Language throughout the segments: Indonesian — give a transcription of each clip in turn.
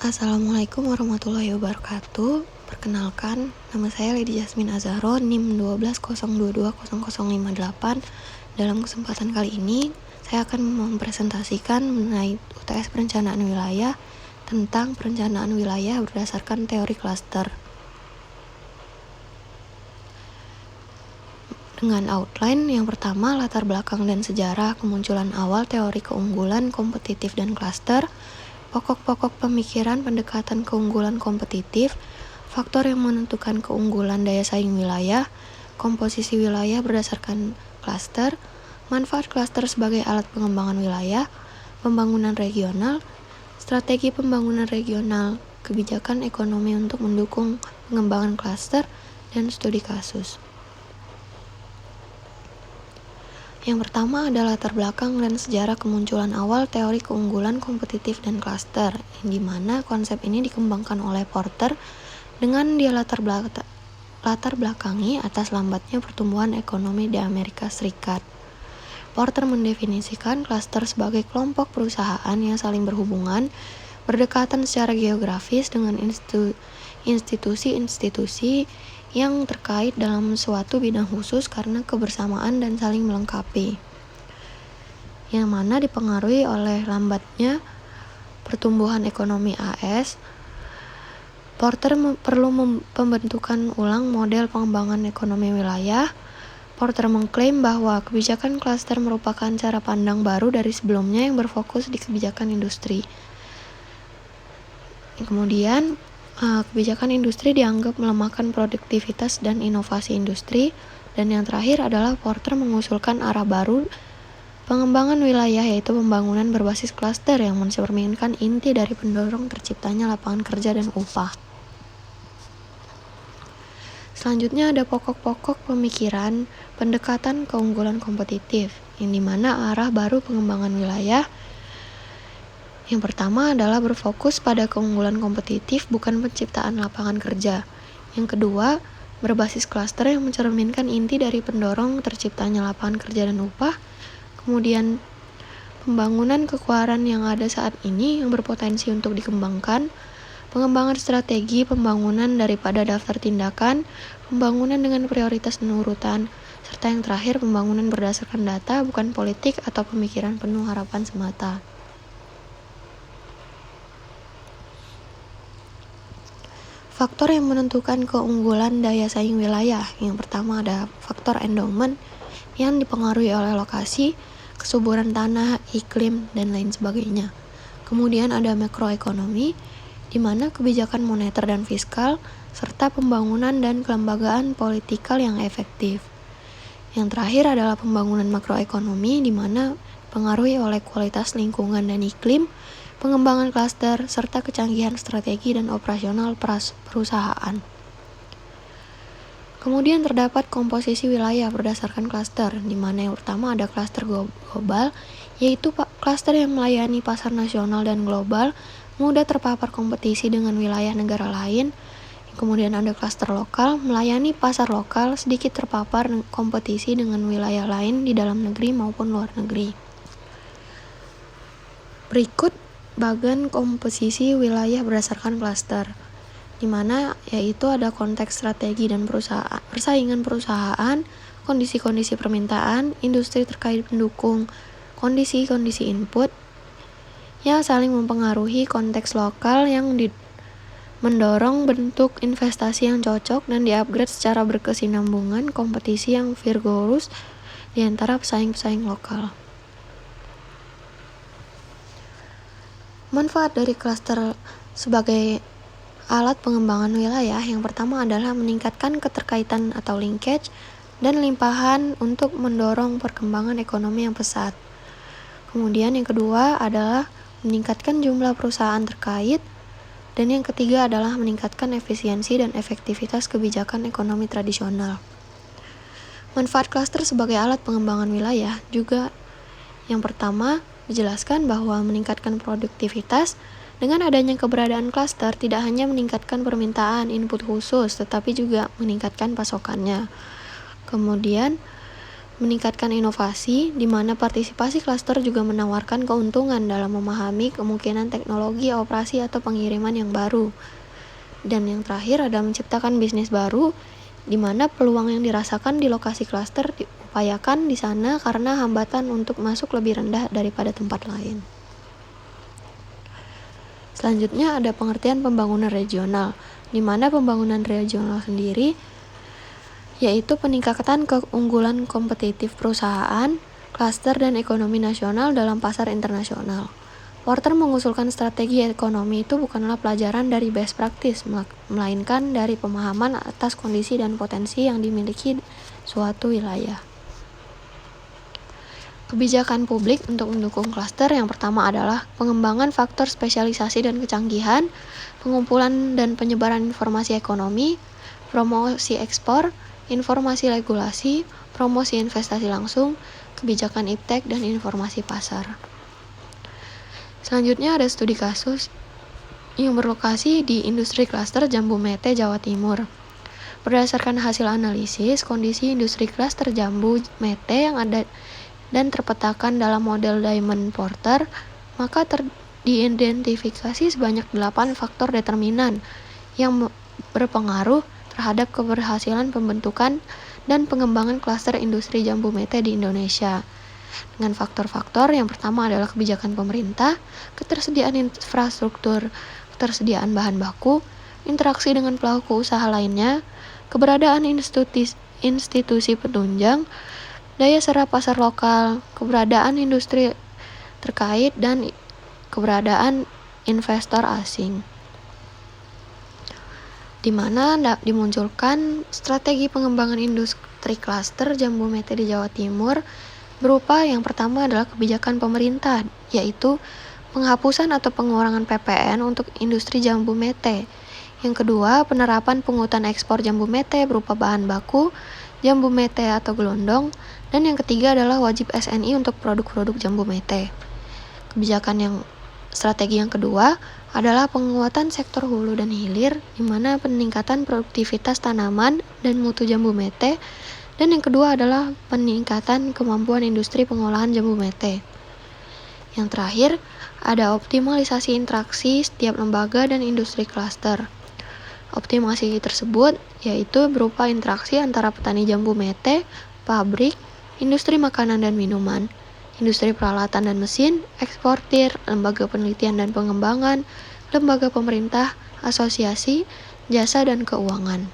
Assalamualaikum warahmatullahi wabarakatuh. Perkenalkan, nama saya Lady Jasmine Azahro, NIM 120220058. Dalam kesempatan kali ini, saya akan mempresentasikan mengenai UTS Perencanaan Wilayah tentang perencanaan wilayah berdasarkan teori klaster. Dengan outline yang pertama, latar belakang dan sejarah kemunculan awal teori keunggulan, kompetitif, dan klaster, pokok-pokok pemikiran pendekatan keunggulan kompetitif, faktor yang menentukan keunggulan daya saing wilayah, komposisi wilayah berdasarkan klaster, manfaat klaster sebagai alat pengembangan wilayah, pembangunan regional, strategi pembangunan regional, kebijakan ekonomi untuk mendukung pengembangan klaster, dan studi kasus. Yang pertama adalah latar belakang dan sejarah kemunculan awal teori keunggulan kompetitif dan klaster, di mana konsep ini dikembangkan oleh Porter dengan dia latar belakangi atas lambatnya pertumbuhan ekonomi di Amerika Serikat. Porter mendefinisikan klaster sebagai kelompok perusahaan yang saling berhubungan, berdekatan secara geografis dengan institusi-institusi yang terkait dalam suatu bidang khusus karena kebersamaan dan saling melengkapi, yang mana dipengaruhi oleh lambatnya pertumbuhan ekonomi AS. Porter perlu pembentukan ulang model pengembangan ekonomi wilayah. Porter mengklaim bahwa kebijakan klaster merupakan cara pandang baru dari sebelumnya yang berfokus di kebijakan industri. Kemudian, kebijakan industri dianggap melemahkan produktivitas dan inovasi industri. Dan yang terakhir adalah Porter mengusulkan arah baru pengembangan wilayah, yaitu pembangunan berbasis klaster yang mencerminkan inti dari pendorong terciptanya lapangan kerja dan upah. Selanjutnya ada pokok-pokok pemikiran pendekatan keunggulan kompetitif, yang dimana arah baru pengembangan wilayah yang pertama adalah berfokus pada keunggulan kompetitif, bukan penciptaan lapangan kerja. Yang kedua, berbasis klaster yang mencerminkan inti dari pendorong terciptanya lapangan kerja dan upah. Kemudian, pembangunan kekuatan yang ada saat ini yang berpotensi untuk dikembangkan. Pengembangan strategi pembangunan daripada daftar tindakan, pembangunan dengan prioritas dan urutan, serta yang terakhir pembangunan berdasarkan data, bukan politik atau pemikiran penuh harapan semata. Faktor yang menentukan keunggulan daya saing wilayah. Yang pertama ada faktor endowment yang dipengaruhi oleh lokasi, kesuburan tanah, iklim, dan lain sebagainya. Kemudian ada makroekonomi, di mana kebijakan moneter dan fiskal, serta pembangunan dan kelembagaan politikal yang efektif. Yang terakhir adalah pembangunan makroekonomi, di mana dipengaruhi oleh kualitas lingkungan dan iklim, pengembangan klaster, serta kecanggihan strategi dan operasional perusahaan. Kemudian terdapat komposisi wilayah berdasarkan klaster, di mana yang pertama ada klaster global, yaitu klaster yang melayani pasar nasional dan global, mudah terpapar kompetisi dengan wilayah negara lain. Kemudian ada klaster lokal, melayani pasar lokal, sedikit terpapar kompetisi dengan wilayah lain di dalam negeri maupun luar negeri. Berikut bagan komposisi wilayah berdasarkan klaster, di mana yaitu ada konteks strategi dan persaingan perusahaan, kondisi-kondisi permintaan, industri terkait pendukung, kondisi-kondisi input yang saling mempengaruhi, konteks lokal yang mendorong bentuk investasi yang cocok dan di-upgrade secara berkesinambungan, kompetisi yang vigorous di antara pesaing-pesaing lokal. Manfaat dari klaster sebagai alat pengembangan wilayah yang pertama adalah meningkatkan keterkaitan atau linkage dan limpahan untuk mendorong perkembangan ekonomi yang pesat. Kemudian yang kedua adalah meningkatkan jumlah perusahaan terkait, dan yang ketiga adalah meningkatkan efisiensi dan efektivitas kebijakan ekonomi tradisional. Manfaat klaster sebagai alat pengembangan wilayah juga yang pertama dijelaskan bahwa meningkatkan produktivitas. Dengan adanya keberadaan klaster tidak hanya meningkatkan permintaan input khusus, tetapi juga meningkatkan pasokannya. Kemudian meningkatkan inovasi, di mana partisipasi klaster juga menawarkan keuntungan dalam memahami kemungkinan teknologi, operasi, atau pengiriman yang baru. Dan yang terakhir ada menciptakan bisnis baru, di mana peluang yang dirasakan di lokasi klaster diupayakan di sana karena hambatan untuk masuk lebih rendah daripada tempat lain. Selanjutnya ada pengertian pembangunan regional, di mana pembangunan regional sendiri yaitu peningkatan keunggulan kompetitif perusahaan, klaster, dan ekonomi nasional dalam pasar internasional. Porter mengusulkan strategi ekonomi itu bukanlah pelajaran dari best practice, melainkan dari pemahaman atas kondisi dan potensi yang dimiliki suatu wilayah. Kebijakan publik untuk mendukung klaster yang pertama adalah pengembangan faktor spesialisasi dan kecanggihan, pengumpulan dan penyebaran informasi ekonomi, promosi ekspor, informasi regulasi, promosi investasi langsung, kebijakan iptek, dan informasi pasar. Selanjutnya ada studi kasus yang berlokasi di industri klaster Jambu Mete, Jawa Timur. Berdasarkan hasil analisis kondisi industri klaster Jambu Mete yang ada dan terpetakan dalam model Diamond Porter, maka diidentifikasi sebanyak 8 faktor determinan yang berpengaruh terhadap keberhasilan pembentukan dan pengembangan klaster industri Jambu Mete di Indonesia. Dengan faktor-faktor yang pertama adalah kebijakan pemerintah, ketersediaan infrastruktur, ketersediaan bahan baku, interaksi dengan pelaku usaha lainnya, keberadaan institusi penunjang, daya serap pasar lokal, keberadaan industri terkait, dan keberadaan investor asing. Di mana dimunculkan strategi pengembangan industri klaster Jambu Mete di Jawa Timur berupa yang pertama adalah kebijakan pemerintah, yaitu penghapusan atau pengurangan PPN untuk industri Jambu Mete. Yang kedua, penerapan pungutan ekspor Jambu Mete berupa bahan baku, Jambu Mete atau gelondong, dan yang ketiga adalah wajib SNI untuk produk-produk Jambu Mete. Strategi yang kedua adalah penguatan sektor hulu dan hilir, di mana peningkatan produktivitas tanaman dan mutu Jambu Mete, dan yang kedua adalah peningkatan kemampuan industri pengolahan Jambu Mete. Yang terakhir, ada optimalisasi interaksi setiap lembaga dan industri klaster. Optimasi tersebut yaitu berupa interaksi antara petani Jambu Mete, pabrik, industri makanan dan minuman, industri peralatan dan mesin, eksportir, lembaga penelitian dan pengembangan, lembaga pemerintah, asosiasi, jasa, dan keuangan.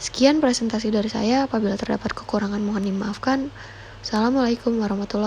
Sekian presentasi dari saya, apabila terdapat kekurangan mohon dimaafkan. Assalamualaikum warahmatullahi wabarakatuh.